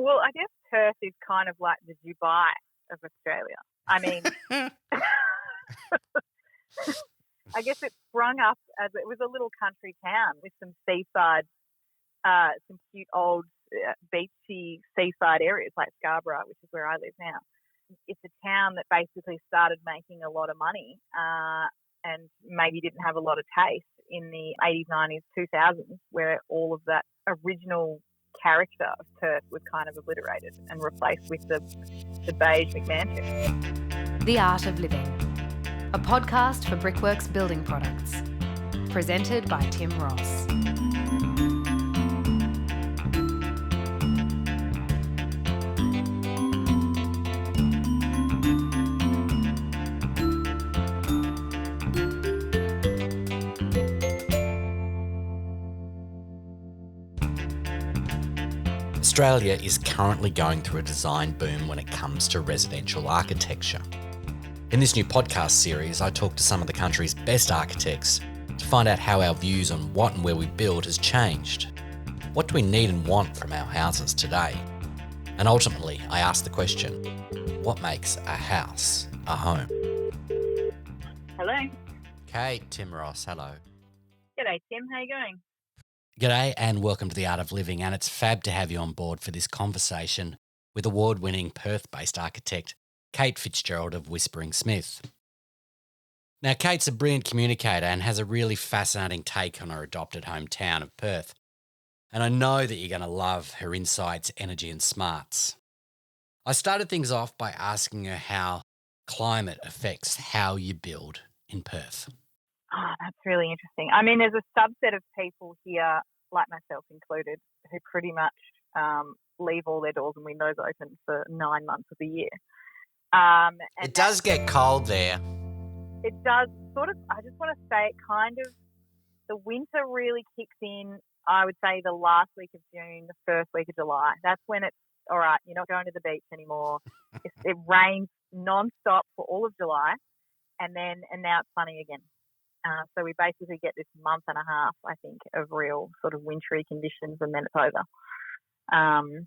Well, I guess Perth is kind of like the Dubai of Australia. I mean, I guess it sprung up as it was a little country town with some seaside, some cute old beachy seaside areas like Scarborough, which is where I live now. It's a town that basically started making a lot of money and maybe didn't have a lot of taste in the 80s, 90s, 2000s, where all of that original character of Perth was kind of obliterated and replaced with the beige Mcmansions. The Art of Living, a podcast for Brickworks building products, presented by Tim Ross. Australia is currently going through a design boom when it comes to residential architecture. In this new podcast series, I talk to some of the country's best architects to find out how our views on what and where we build has changed. What do we need and want from our houses today? And ultimately, I ask the question, what makes a house a home? Hello. Kate, Tim Ross, hello. G'day, Tim. How you going? G'day and welcome to The Art of Living, and it's fab to have you on board for this conversation with award-winning Perth-based architect Kate Fitzgerald of Whispering Smith. Now, Kate's a brilliant communicator and has a really fascinating take on her adopted hometown of Perth, and I know that you're going to love her insights, energy and smarts. I started things off by asking her how climate affects how you build in Perth. Oh, that's really interesting. I mean, there's a subset of people here, like myself included, who pretty much leave all their doors and windows open for 9 months of the year. And it does get cold there. It does sort of, I just want to say it kind of, the winter really kicks in, I would say the last week of June, the first week of July. That's when it's, all right, you're not going to the beach anymore. It rains non-stop for all of July and now it's sunny again. So we basically get this month and a half, I think, of real sort of wintry conditions, and then it's over. And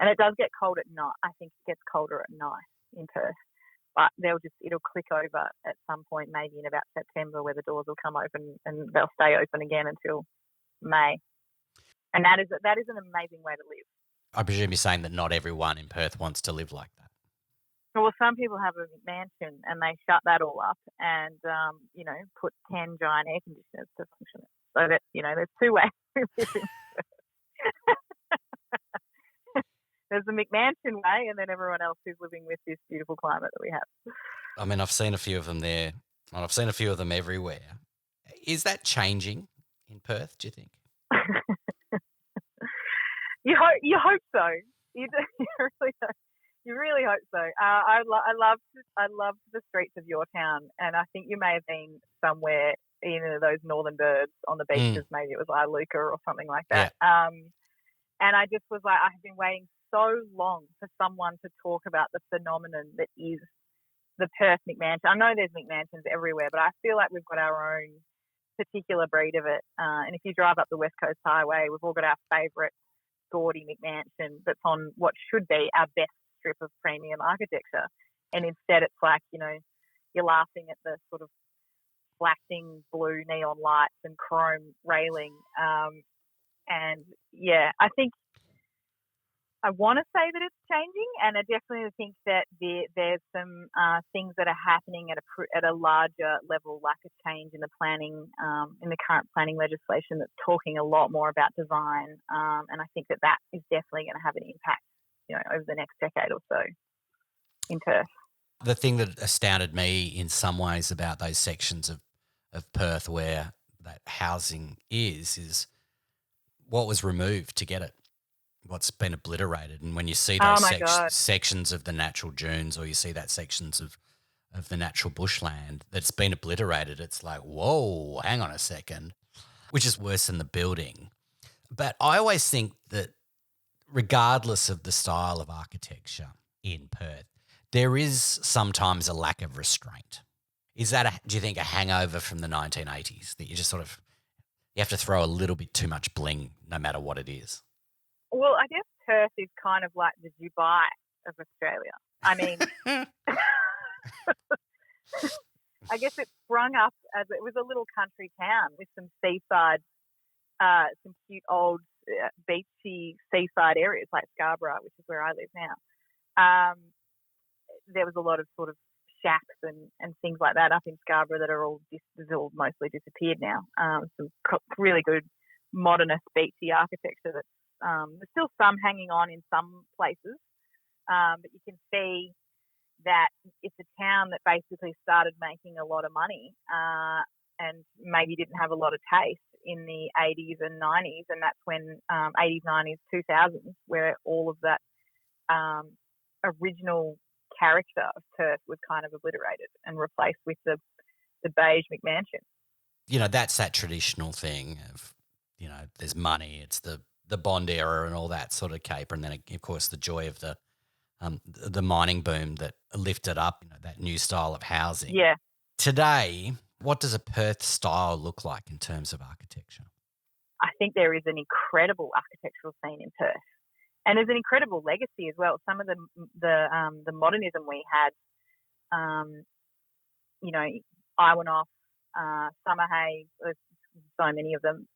it does get cold at night. I think it gets colder at night in Perth, but it'll click over at some point, maybe in about September, where the doors will come open and they'll stay open again until May. And that is an amazing way to live. I presume you're saying that not everyone in Perth wants to live like that. Well, some people have a mansion and they shut that all up and, put 10 giant air conditioners to function it. So that, there's two ways to live in Perth. There's the Mcmansion way and then everyone else who's living with this beautiful climate that we have. I mean, I've seen a few of them there and I've seen a few of them everywhere. Is that changing in Perth, do you think? You hope so. You really do. You really hope so. I loved the streets of your town, and I think you may have been somewhere in those northern birds on the beaches. Maybe it was Iluka or something like that. Yeah. And I just was like, I have been waiting so long for someone to talk about the phenomenon that is the Perth Mcmansion. I know there's Mcmansions everywhere, but I feel like we've got our own particular breed of it. And if you drive up the West Coast Highway, we've all got our favourite gaudy Mcmansion that's on what should be our best strip of premium architecture, and instead it's like, you're laughing at the sort of flashing blue neon lights and chrome railing, I think I want to say that it's changing, and I definitely think that there's some things that are happening at a larger level, like a change in the planning, in the current planning legislation that's talking a lot more about design, and I think that is definitely going to have an impact over the next decade or so in Perth. The thing that astounded me in some ways about those sections of Perth where that housing is what was removed to get it, what's been obliterated. And when you see those sections of the natural dunes, or you see that sections of the natural bushland that's been obliterated, it's like, whoa, hang on a second, which is worse than the building. But I always think that regardless of the style of architecture in Perth, there is sometimes a lack of restraint. Is that, do you think, a hangover from the 1980s, that you just you have to throw a little bit too much bling no matter what it is? Well, I guess Perth is kind of like the Dubai of Australia. I mean, I guess it sprung up as it was a little country town with some seaside, some cute old beachy seaside areas like Scarborough, which is where I live now. There was a lot of sort of shacks and things like that up in Scarborough that are all mostly disappeared now. Some really good modernist beachy architecture that's there's still some hanging on in some places, but you can see that it's a town that basically started making a lot of money and maybe didn't have a lot of taste in the 80s and 90s, and that's when 80s, 90s, 2000s, where all of that original character of Perth was kind of obliterated and replaced with the beige Mcmansion. You know, that's that traditional thing of, you know, there's money, it's the Bond era and all that sort of caper, and then of course the joy of the mining boom that lifted up, you know, that new style of housing. Yeah. Today, what does a Perth style look like in terms of architecture? I think there is an incredible architectural scene in Perth, and there's an incredible legacy as well. Some of the modernism we had, you know, Iwanoff, Summerhay, there's so many of them.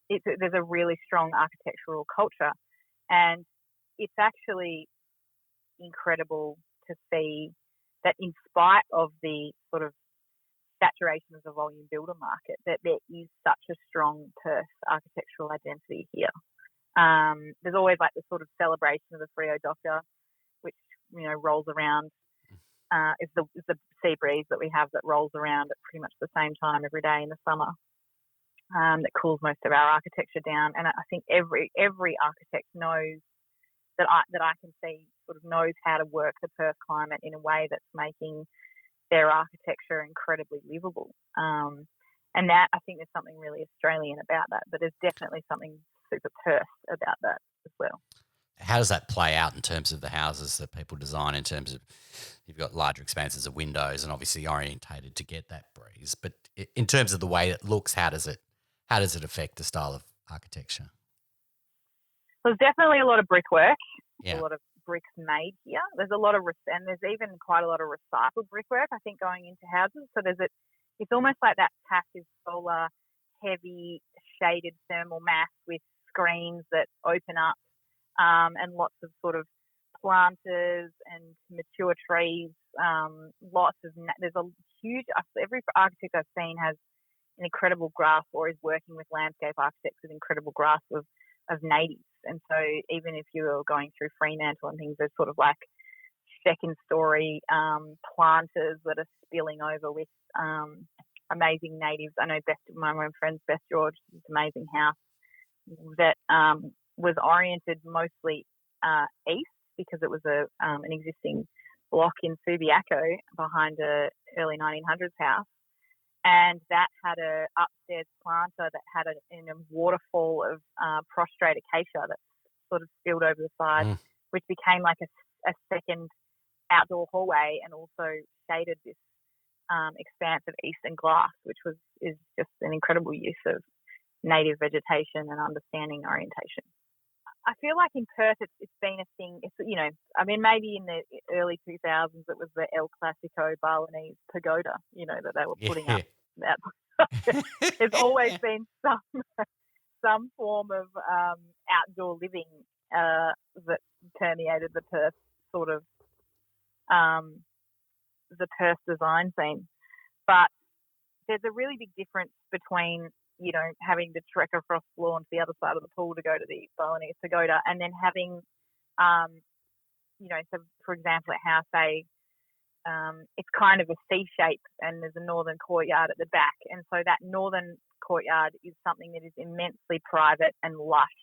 There's a really strong architectural culture, and it's actually incredible to see that in spite of the sort of saturation of the volume builder market, that there is such a strong Perth architectural identity here. There's always like the sort of celebration of the Frio Docker, which, you know, rolls around. Is the sea breeze that we have that rolls around at pretty much the same time every day in the summer. That cools most of our architecture down, and I think every architect knows that I can see sort of knows how to work the Perth climate in a way that's making their architecture incredibly livable. And that, I think, there's something really Australian about that, but there's definitely something super Perth about that as well. How does that play out in terms of the houses that people design, in terms of you've got larger expanses of windows and obviously orientated to get that breeze, but in terms of the way it looks, how does it affect the style of architecture? There's definitely a lot of brickwork. Yeah. A lot of bricks made here. There's a lot of and there's even quite a lot of recycled brickwork, I think, going into houses. So it's almost like that passive solar, heavy shaded thermal mass with screens that open up, and lots of sort of planters and mature trees. There's a huge. Every architect I've seen has an incredible grasp, or is working with landscape architects with incredible grasp of natives. And so even if you're going through Fremantle and things, there's sort of like second story planters that are spilling over with amazing natives. I know my friend's Beth George, this amazing house that was oriented mostly east, because it was an existing block in Subiaco behind a early 1900s house. And that had a upstairs planter that had a waterfall of prostrate acacia that sort of spilled over the side, which became like a second outdoor hallway, and also shaded this expanse of eastern glass, which is just an incredible use of native vegetation and understanding orientation. I feel like in Perth it's been a thing. It's, you know, I mean, maybe in the early 2000s it was the El Clasico Balinese pagoda, you know, that they were putting up. There's always been some form of outdoor living that permeated the Perth sort of the Perth design scene. But there's a really big difference between, you know, having to trek across the lawn to the other side of the pool to go to the Balinese pagoda, and then having, you know, so for example, at House A, it's kind of a C shape, and there's a northern courtyard at the back. And so that northern courtyard is something that is immensely private and lush.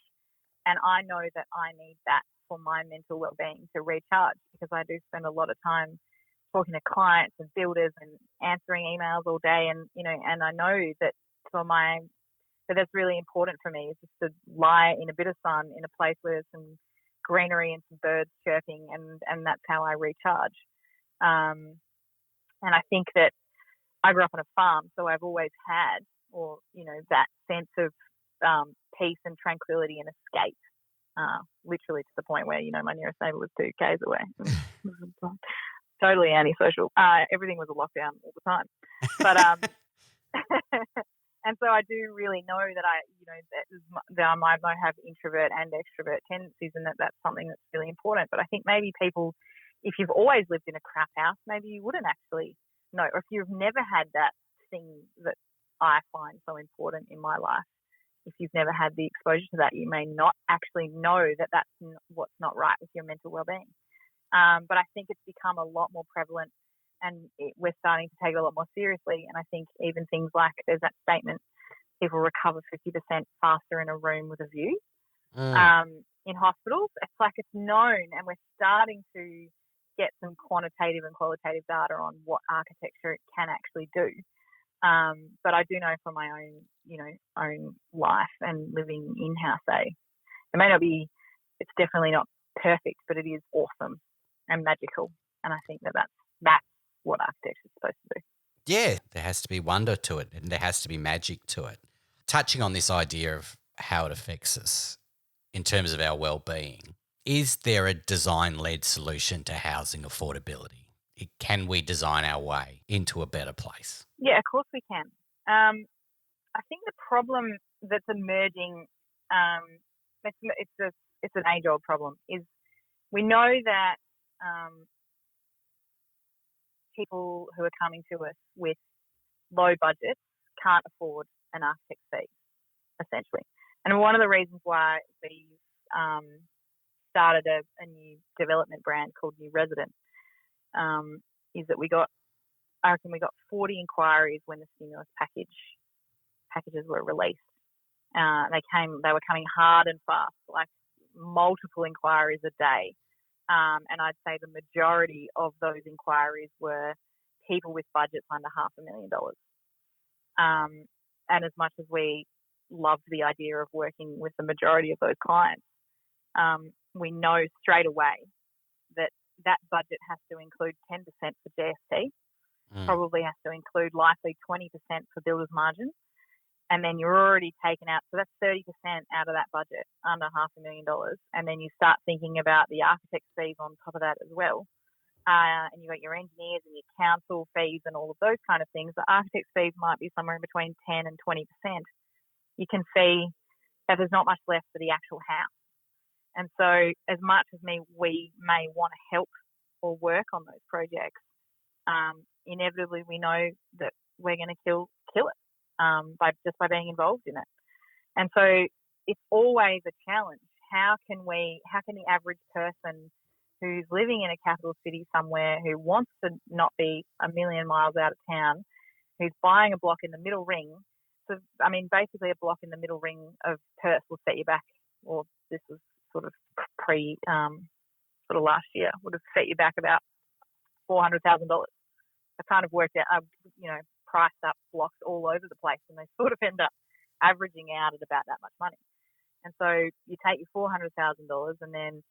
And I know that I need that for my mental well-being to recharge, because I do spend a lot of time talking to clients and builders and answering emails all day. And, you know, and I know that that's really important for me, is just to lie in a bit of sun in a place where there's some greenery and some birds chirping, and that's how I recharge. And I think that I grew up on a farm, so I've always had, or, you know, that sense of peace and tranquility and escape. literally to the point where, my nearest neighbour was 2 k's away. Totally antisocial. Everything was a lockdown all the time. But and so I do really know that that I might have introvert and extrovert tendencies, and that's something that's really important. But I think maybe people, if you've always lived in a crap house, maybe you wouldn't actually know. Or if you've never had that thing that I find so important in my life, if you've never had the exposure to that, you may not actually know that that's what's not right with your mental well-being. But I think it's become a lot more prevalent, and we're starting to take it a lot more seriously. And I think even things like, there's that statement, people recover 50% faster in a room with a view. In hospitals. It's like it's known, and we're starting to get some quantitative and qualitative data on what architecture can actually do. But I do know from my own life and living in-house, it may not be, it's definitely not perfect, but it is awesome and magical. And I think that's what architecture is supposed to do. Yeah, there has to be wonder to it, and there has to be magic to it. Touching on this idea of how it affects us in terms of our well-being, is there a design-led solution to housing affordability? Can we design our way into a better place? Yeah, of course we can. I think the problem that's emerging, it's an age-old problem, is we know that people who are coming to us with low budgets can't afford an architect's fee, essentially. And one of the reasons why we've started a new development brand called New Resident is that I reckon we got 40 inquiries when the stimulus packages were released. They were coming hard and fast, like multiple inquiries a day. And I'd say the majority of those inquiries were people with budgets under $500,000. And as much as we loved the idea of working with the majority of those clients, we know straight away that budget has to include 10% for GST, probably has to include likely 20% for builder's margin, and then you're already taken out. So that's 30% out of that budget, under $500,000. And then you start thinking about the architect's fees on top of that as well. And you've got your engineers and your council fees and all of those kind of things. The architect's fees might be somewhere in between 10 and 20%. You can see that there's not much left for the actual house. And so as much as we may want to help or work on those projects, inevitably we know that we're going to kill it by being involved in it. And so it's always a challenge. How can the average person who's living in a capital city somewhere, who wants to not be a million miles out of town, who's buying a block in the middle ring, so basically a block in the middle ring of Perth will set you back, or this was sort of last year, would have set you back about $400,000. I kind of worked out, priced up blocks all over the place, and they sort of end up averaging out at about that much money. And so you take your $400,000 and then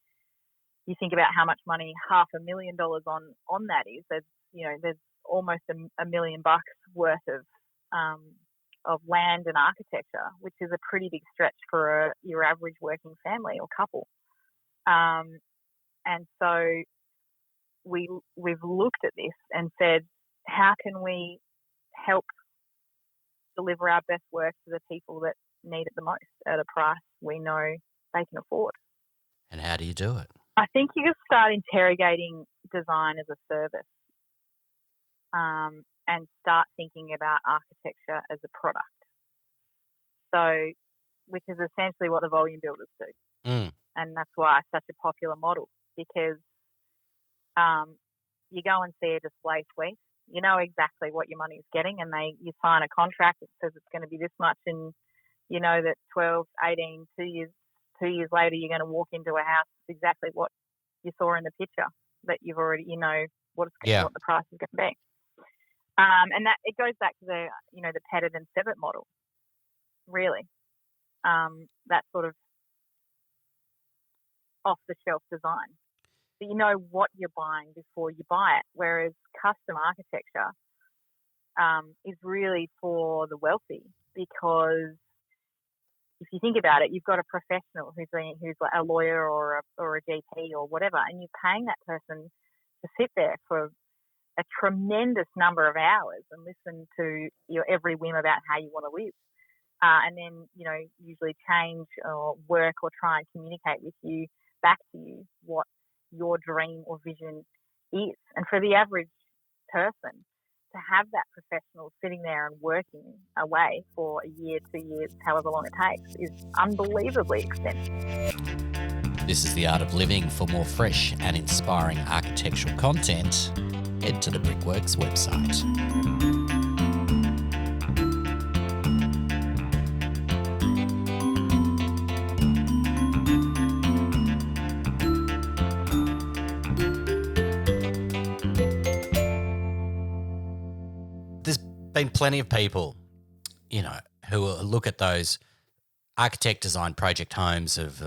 you think about how much money $500,000 on that is. There's almost $1 million worth of land and architecture, which is a pretty big stretch for your average working family or couple. And so we've looked at this and said, how can we help deliver our best work to the people that need it the most at a price we know they can afford? And how do you do it? I think you just start interrogating design as a service, and start thinking about architecture as a product. So, which is essentially what the volume builders do. And that's why it's such a popular model, because you go and see a display suite, you know exactly what your money is getting, and you sign a contract that says it's going to be this much, and you know that 12, 18, 2 years later you're going to walk into a house. It's exactly what you saw in the picture, that you've already, what the price is going to be. And that it goes back to the petted and severed model, really. That sort of off-the-shelf design. But you know what you're buying before you buy it, whereas custom architecture is really for the wealthy, because if you think about it, you've got a professional who's like a lawyer or a GP or whatever, and you're paying that person to sit there for a tremendous number of hours and listen to your every whim about how you want to live. And then, usually change or work or try and communicate with you, back to you, what your dream or vision is. And for the average person to have that professional sitting there and working away for a year, 2 years, however long it takes, is unbelievably expensive. This is The Art of Living. For more fresh and inspiring architectural content, head to the Brickworks website. There's been plenty of people, who will look at those architect design project homes of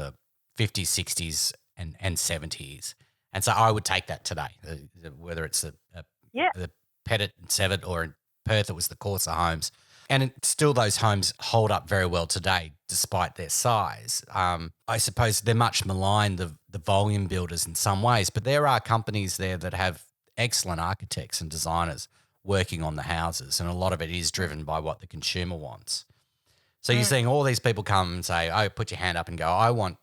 50s, 60s and 70s. And so I would take that today, whether it's the Pettit and Sevitt, or in Perth it was the Corsa homes. And still those homes hold up very well today despite their size. I suppose they're much maligned, the volume builders in some ways, but there are companies there that have excellent architects and designers working on the houses, and a lot of it is driven by what the consumer wants. So you're seeing all these people come and say, "Oh, put your hand up and go, I want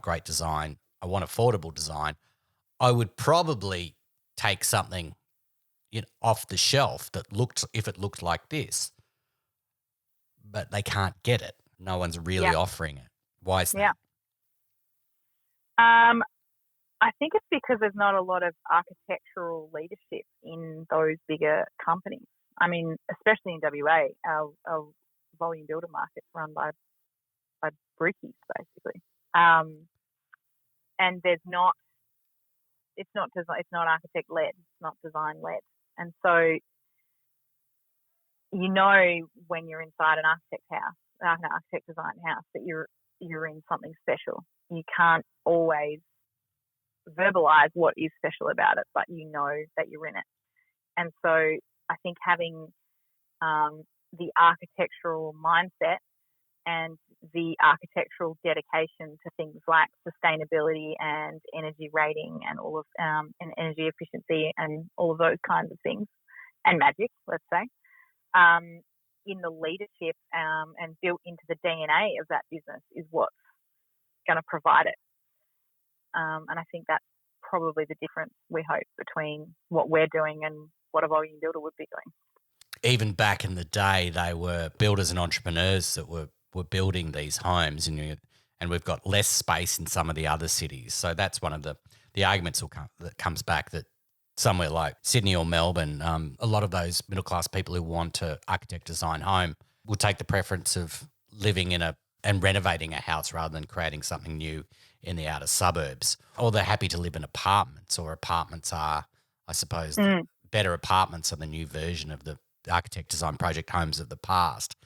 great design. I want affordable design." I would probably take something off the shelf if it looked like this, but they can't get it. No one's really offering it. Why is that? Yeah. I think it's because there's not a lot of architectural leadership in those bigger companies. I mean, especially in WA, our volume builder market's run by brickies, basically. And there's not, it's not architect led, it's not design led. And so, when you're inside an architect design house, that you're in something special. You can't always verbalize what is special about it, but you know that you're in it. And so I think having the architectural mindset and the architectural dedication to things like sustainability and energy rating and all of and energy efficiency and all of those kinds of things, and magic, let's say, in the leadership and built into the DNA of that business is what's going to provide it. And I think that's probably the difference, we hope, between what we're doing and what a volume builder would be doing. Even back in the day, they were builders and entrepreneurs that were building these homes, and we've got less space in some of the other cities. So that's one of the arguments that comes back, that somewhere like Sydney or Melbourne, a lot of those middle-class people who want to architect design home will take the preference of living and renovating a house rather than creating something new in the outer suburbs. Or they're happy to live in apartments, or apartments are, I suppose, better apartments are the new version of the architect design project homes of the past.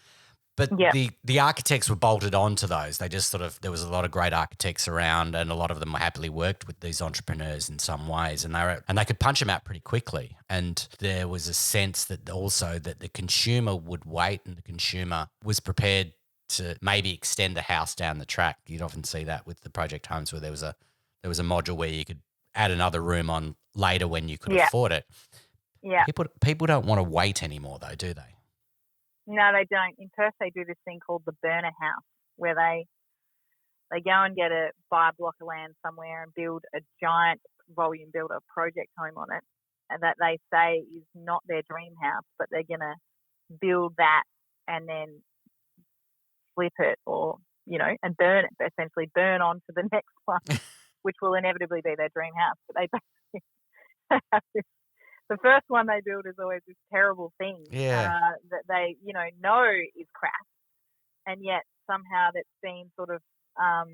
But the architects were bolted onto those. They just there was a lot of great architects around, and a lot of them happily worked with these entrepreneurs in some ways, and they could punch them out pretty quickly. And there was a sense that the consumer would wait, and the consumer was prepared to maybe extend the house down the track. You'd often see that with the project homes, where there was a module where you could add another room on later when you could afford it. Yeah. People don't want to wait anymore, though, do they? No, they don't. In Perth, they do this thing called the burner house, where they go and buy a block of land somewhere and build a giant volume builder project home on it, and that they say is not their dream house, but they're going to build that and then flip it, or and burn it, essentially burn on to the next one, which will inevitably be their dream house. But they basically have this. The first one they build is always this terrible thing that they, know is crap, and yet somehow that's been sort of, I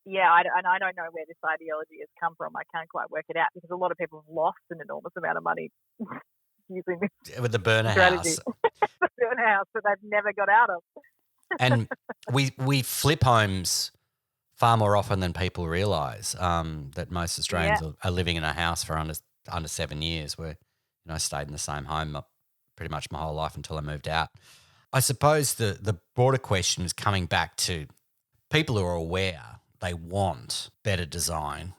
don't know where this ideology has come from. I can't quite work it out, because a lot of people have lost an enormous amount of money using this with the burner strategy. House. The burner house that they've never got out of. And we flip homes far more often than people realise. That most Australians are living in a house for under 7 years, where I stayed in the same home pretty much my whole life until I moved out. I suppose the broader question is coming back to people who are aware they want better design.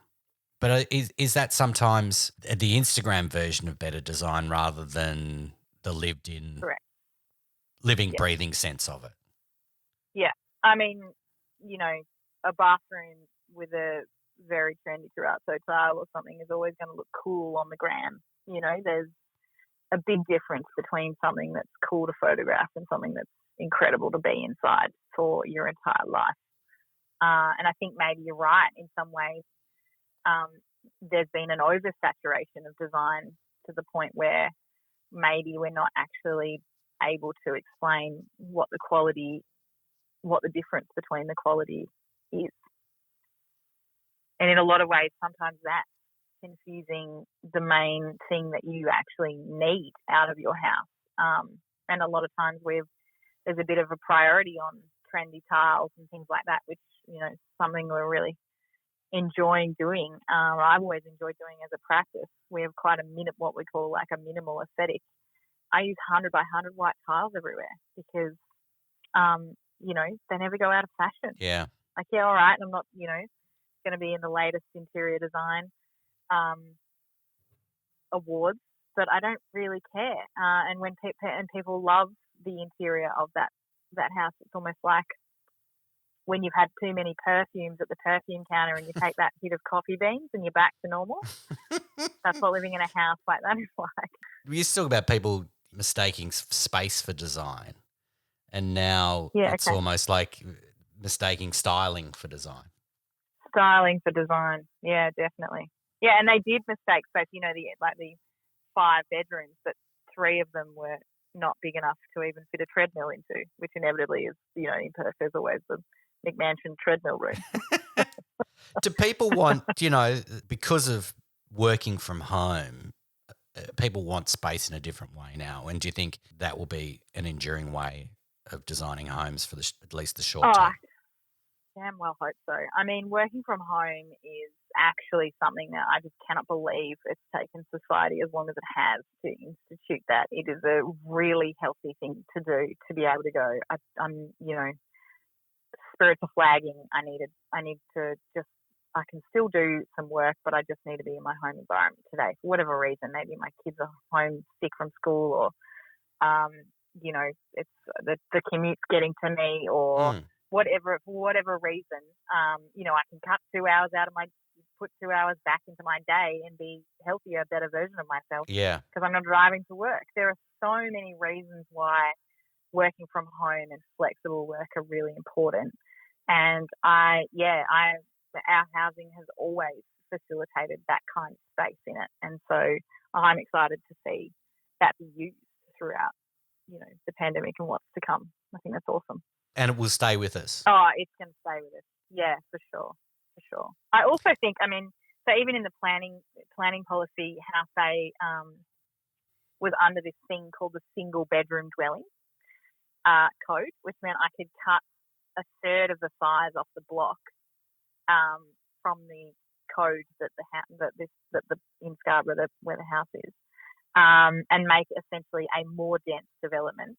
But is that sometimes the Instagram version of better design rather than the lived-in, Correct. living, Yeah. breathing sense of it? Yeah. I mean, you know, a bathroom with a very trendy terrazzo tile or something is always going to look cool on the gram. You know, there's a big difference between something that's cool to photograph and something that's incredible to be inside for your entire life. And I think maybe you're right in some ways. There's been an oversaturation of design to the point where maybe we're not actually able to explain what the difference between the quality is. And in a lot of ways, sometimes that's confusing the main thing that you actually need out of your house. And a lot of times there's a bit of a priority on trendy tiles and things like that, which, you know, is something we're really enjoying doing. I've always enjoyed doing as a practice. We have quite what we call like a minimal aesthetic. I use 100 by 100 white tiles everywhere because, you know, they never go out of fashion. Yeah. Like, yeah, all right, I'm not, you know, going to be in the latest interior design awards, but I don't really care. And when people love the interior of that house, it's almost like when you've had too many perfumes at the perfume counter and you take that hit of coffee beans and you're back to normal. That's what living in a house like that is like. We used to talk about people mistaking space for design, and now it's almost like mistaking styling for design. Styling for design, yeah, definitely. Yeah, and they did mistake space. You know, the 5 bedrooms, but 3 of them were not big enough to even fit a treadmill into, which inevitably is, you know, in Perth there's always the Mcmansion treadmill room. Do people want, you know, because of working from home, people want space in a different way now? And do you think that will be an enduring way of designing homes for at least the short term? Damn well hope so. I mean, working from home is actually something that I just cannot believe it's taken society as long as it has to institute that. It is a really healthy thing to do, to be able to go, I'm, you know, spirits are flagging. I need to just, I can still do some work, but I just need to be in my home environment today for whatever reason. Maybe my kids are home sick from school, or, you know, it's the commute's getting to me, or whatever, for whatever reason. You know, I can put 2 hours back into my day and be healthier, a better version of myself. Yeah. Because I'm not driving to work. There are so many reasons why working from home and flexible work are really important. And our housing has always facilitated that kind of space in it. And so I'm excited to see that be used throughout, you know, the pandemic and what's to come. I think that's awesome. And it will stay with us. Oh, it's going to stay with us. Yeah, for sure. I also think, I mean, so even in the planning policy, House A was under this thing called the single bedroom dwelling code, which meant I could cut a third of the size off the block from the code that in Scarborough where the house is, and make essentially a more dense development.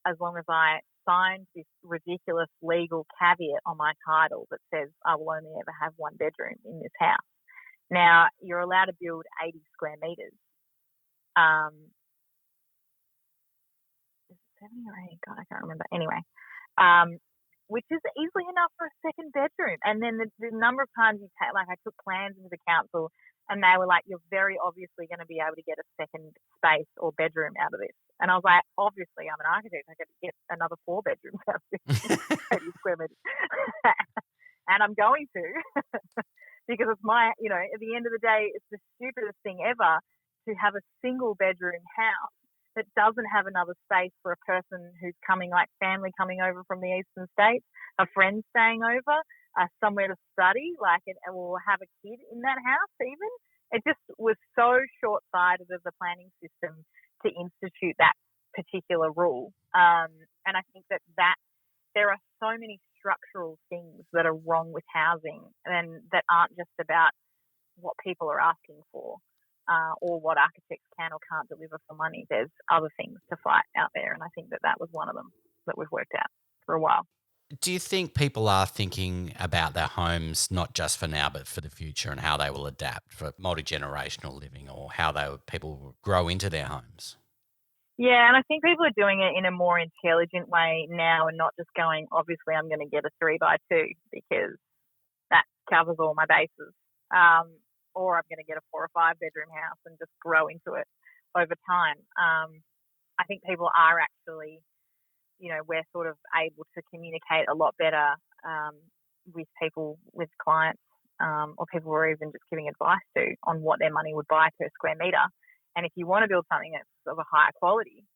As long as I signed this ridiculous legal caveat on my title that says I will only ever have 1 bedroom in this house. Now, you're allowed to build 80 square metres. Is it 70 or 80? God, I can't remember. Anyway, which is easily enough for a second bedroom. And then the number of times you take, like I took plans into the council and they were like, you're very obviously going to be able to get a second space or bedroom out of this. And I was like, obviously, I'm an architect. I could get another 4 bedrooms out of this 80 square metres. And I'm going to because it's my, you know, at the end of the day, it's the stupidest thing ever to have a single bedroom house that doesn't have another space for a person who's coming, like family coming over from the eastern states, a friend staying over, somewhere to study, or have a kid in that house even. It just was so short-sighted of the planning system to institute that particular rule. And I think that there are so many structural things that are wrong with housing and that aren't just about what people are asking for. or what architects can or can't deliver for money. There's other things to fight out there, and I think that was one of them that we've worked out for a while. Do you think people are thinking about their homes not just for now but for the future and how they will adapt for multi-generational living, or how people will grow into their homes? Yeah, and I think people are doing it in a more intelligent way now, and not just going, obviously I'm going to get a 3x2 because that covers all my bases, or I'm going to get a 4 or 5 bedroom house and just grow into it over time. I think people are actually, we're sort of able to communicate a lot better with people, with clients, or people we're even just giving advice to on what their money would buy per square metre. And if you want to build something that's of a higher quality,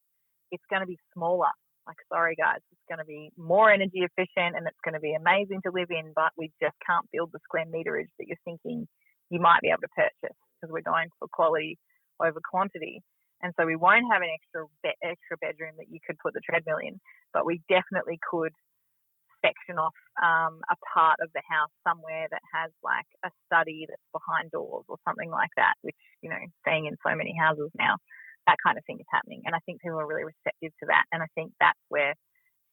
it's going to be smaller. Like, sorry guys, it's going to be more energy efficient and it's going to be amazing to live in, but we just can't build the square meterage that you're thinking you might be able to purchase, because we're going for quality over quantity. And so we won't have an extra bedroom that you could put the treadmill in, but we definitely could section off a part of the house somewhere that has like a study that's behind doors or something like that, which, seeing in so many houses now, that kind of thing is happening. And I think people are really receptive to that. And I think that's where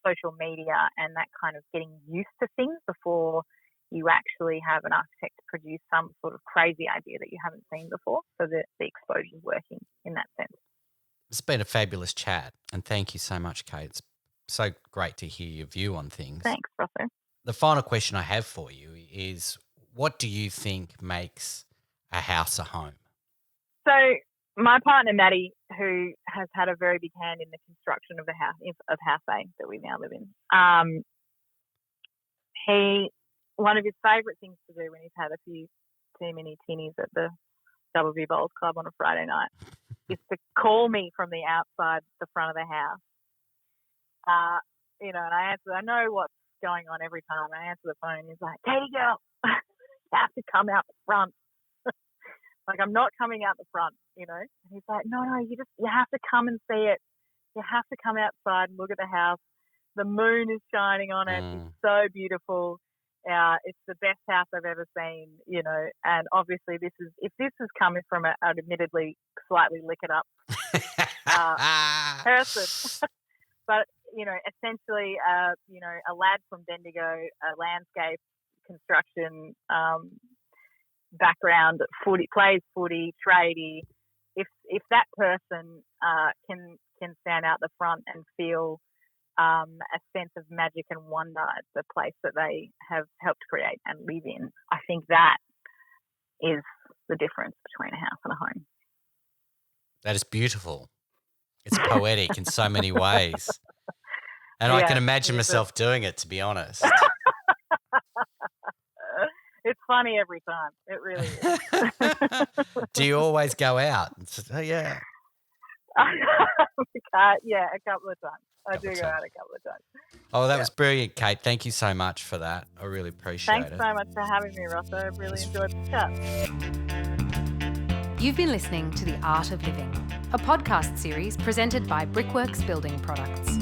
social media and that kind of getting used to things before you actually have an architect produce some sort of crazy idea that you haven't seen before. So the exposure is working in that sense. It's been a fabulous chat, and thank you so much, Kate. It's so great to hear your view on things. Thanks, Rosso. The final question I have for you is, what do you think makes a house a home? So my partner, Maddie, who has had a very big hand in the construction of House A that we now live in, one of his favourite things to do when he's had a few too many tinnies at the WB Bowls Club on a Friday night is to call me from the outside the front of the house. And I answer. I know what's going on every time. I answer the phone. He's like, "Katie girl, you have to come out the front." Like, I'm not coming out the front, And he's like, "No, you have to come and see it. You have to come outside and look at the house. The moon is shining on it. It's so beautiful. It's the best house I've ever seen, And obviously, if this is coming from an admittedly slightly lick it up person, but essentially, a lad from Bendigo, a landscape construction background, plays footy, tradie. If that person can stand out the front and feel a sense of magic and wonder at the place that they have helped create and live in, I think that is the difference between a house and a home. That is beautiful. It's poetic in so many ways. And I can imagine myself doing it, to be honest. It's funny every time. It really is. Do you always go out? Oh, yeah. Yeah, a couple of times. I do go out a couple of times. Oh, that was brilliant, Kate. Thank you so much for that. I really appreciate it. Thanks so much for having me, Rosso. I've really enjoyed the chat. You've been listening to The Art of Living, a podcast series presented by Brickworks Building Products.